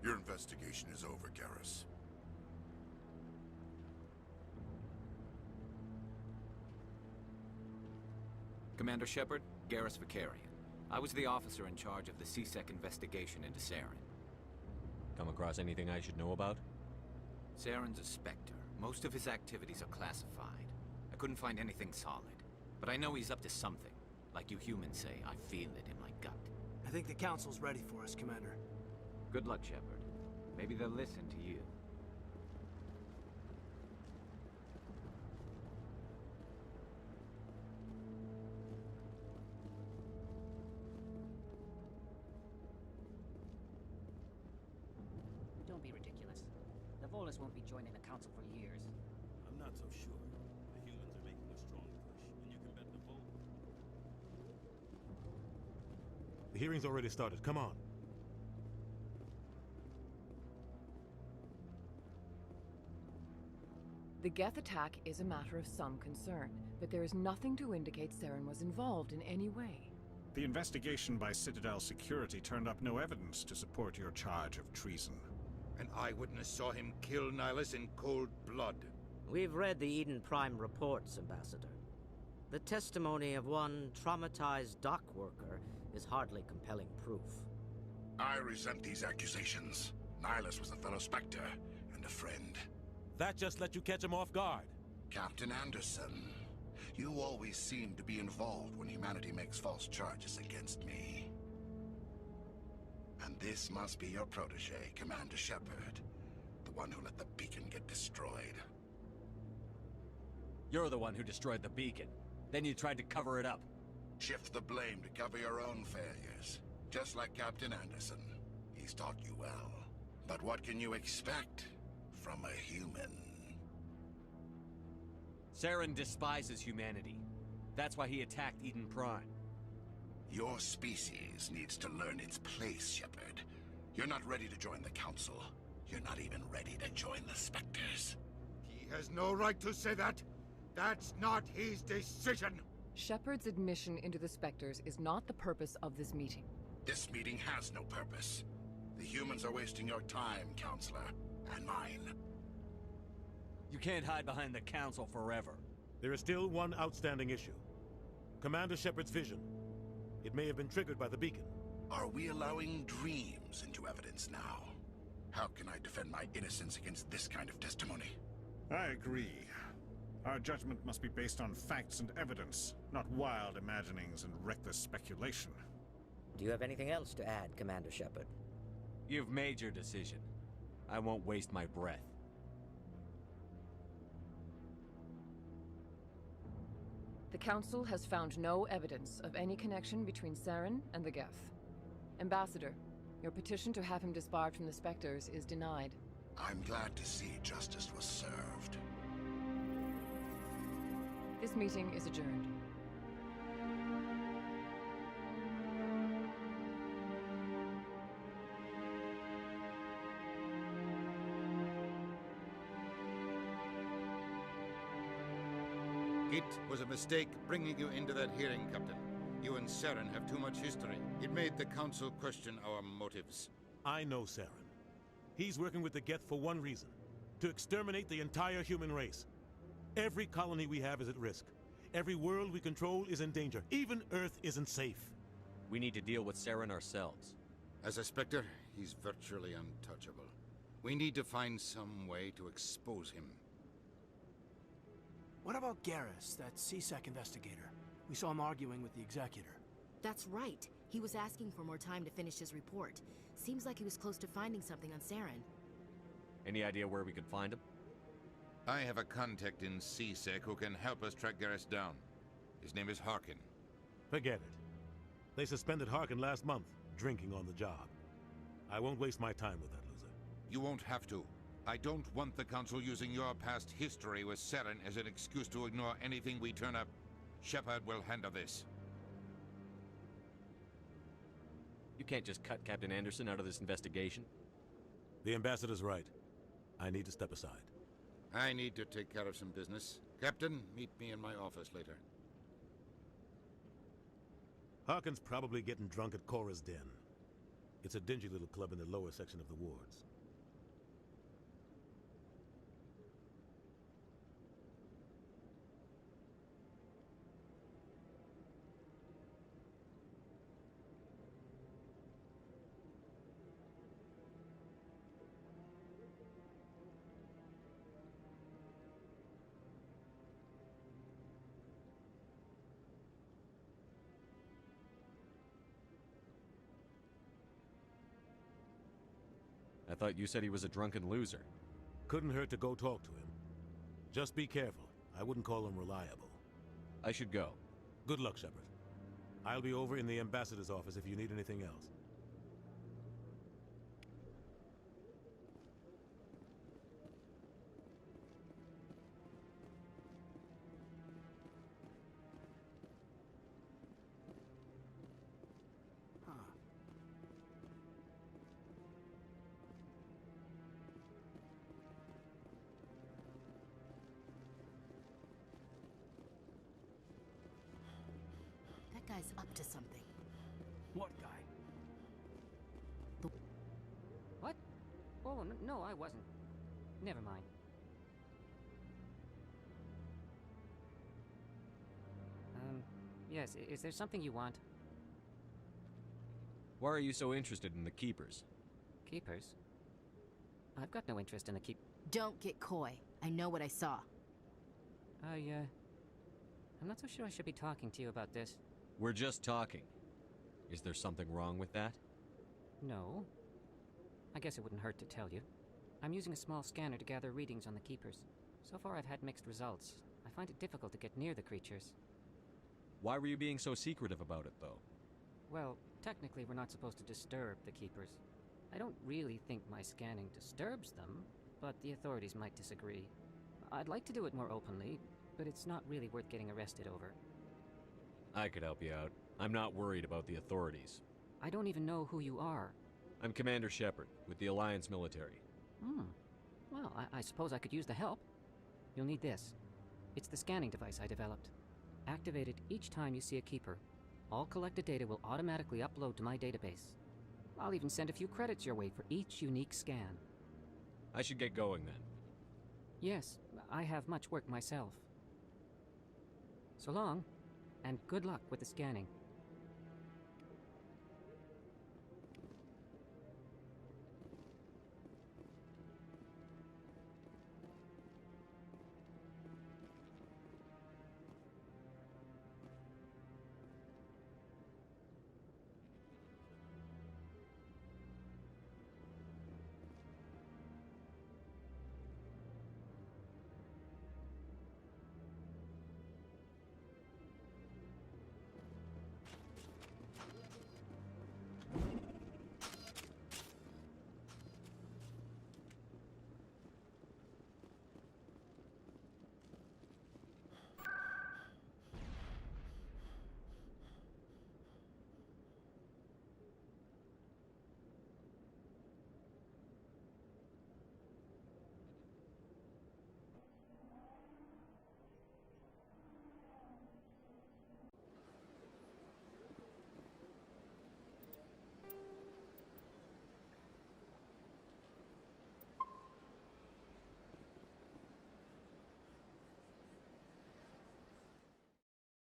Your investigation is over, Garrus. Commander Shepard, Garrus Vakarian. I was the officer in charge of the C-Sec investigation into Saren. Come across anything I should know about? Saren's a Spectre. Most of his activities are classified. I couldn't find anything solid. But I know he's up to something. Like you humans say, I feel it in my gut. I think the Council's ready for us, Commander. Good luck, Shepard. Maybe they'll listen to you. Don't be ridiculous. The Volus won't be joining the Council for years. I'm not so sure. The humans are making a strong push, and you can bet the vote. The hearing's already started. Come on. The Geth attack is a matter of some concern, but there is nothing to indicate Saren was involved in any way. The investigation by Citadel Security turned up no evidence to support your charge of treason. An eyewitness saw him kill Nihilus in cold blood. We've read the Eden Prime reports, Ambassador. The testimony of one traumatized dock worker is hardly compelling proof. I resent these accusations. Nihilus was a fellow Spectre and a friend. That just let you catch him off guard. Captain Anderson, you always seem to be involved when humanity makes false charges against me. And this must be your protege, Commander Shepard. The one who let the beacon get destroyed. You're the one who destroyed the beacon. Then you tried to cover it up. Shift the blame to cover your own failures. Just like Captain Anderson. He's taught you well. But what can you expect from a human? Saren despises humanity. That's why he attacked Eden Prime. Your species needs to learn its place, Shepard. You're not ready to join the Council. You're not even ready to join the Spectres. He has no right to say that. That's not his decision. Shepard's admission into the Spectres is not the purpose of this meeting. This meeting has no purpose. The humans are wasting your time, Counselor, and mine. You can't hide behind the Council forever. There is still one outstanding issue. Commander Shepard's vision. It may have been triggered by the beacon. Are we allowing dreams into evidence now? How can I defend my innocence against this kind of testimony? I agree. Our judgment must be based on facts and evidence, not wild imaginings and reckless speculation. Do you have anything else to add, Commander Shepard? You've made your decision. I won't waste my breath. The Council has found no evidence of any connection between Saren and the Geth. Ambassador, your petition to have him disbarred from the Spectres is denied. I'm glad to see justice was served. This meeting is adjourned. It was a mistake bringing you into that hearing, Captain. You and Saren have too much history. It made the Council question our motives. I know Saren. He's working with the Geth for one reason. To exterminate the entire human race. Every colony we have is at risk. Every world we control is in danger. Even Earth isn't safe. We need to deal with Saren ourselves. As a Spectre, he's virtually untouchable. We need to find some way to expose him. What about Garrus, that C-Sec investigator? We saw him arguing with the Executor. That's right. He was asking for more time to finish his report. Seems like he was close to finding something on Saren. Any idea where we could find him? I have a contact in C-Sec who can help us track Garrus down. His name is Harkin. Forget it. They suspended Harkin last month, drinking on the job. I won't waste my time with that loser. You won't have to. I don't want the Council using your past history with Saren as an excuse to ignore anything we turn up. Shepard will handle this. You can't just cut Captain Anderson out of this investigation. The Ambassador's right. I need to step aside. I need to take care of some business. Captain, meet me in my office later. Harkin's probably getting drunk at Cora's Den. It's a dingy little club in the lower section of the wards. I thought you said he was a drunken loser. Couldn't hurt to go talk to him. Just be careful. I wouldn't call him reliable. I should go. Good luck, Shepard. I'll be over in the ambassador's office if you need anything else. That guy's up to something. What guy? What? Oh, no, I wasn't. Never mind. Yes, is there something you want? Why are you so interested in the Keepers? Keepers? I've got no interest in the Don't get coy. I know what I saw. I'm not so sure I should be talking to you about this. We're just talking. Is there something wrong with that? No. I guess it wouldn't hurt to tell you. I'm using a small scanner to gather readings on the Keepers. So far I've had mixed results. I find it difficult to get near the creatures. Why were you being so secretive about it, though? Well, technically we're not supposed to disturb the Keepers. I don't really think my scanning disturbs them, but the authorities might disagree. I'd like to do it more openly, but it's not really worth getting arrested over. I could help you out. I'm not worried about the authorities. I don't even know who you are. I'm Commander Shepard, with the Alliance military. Well, I suppose I could use the help. You'll need this. It's the scanning device I developed. Activate it each time you see a Keeper. All collected data will automatically upload to my database. I'll even send a few credits your way for each unique scan. I should get going then. Yes, I have much work myself. So long, and good luck with the scanning.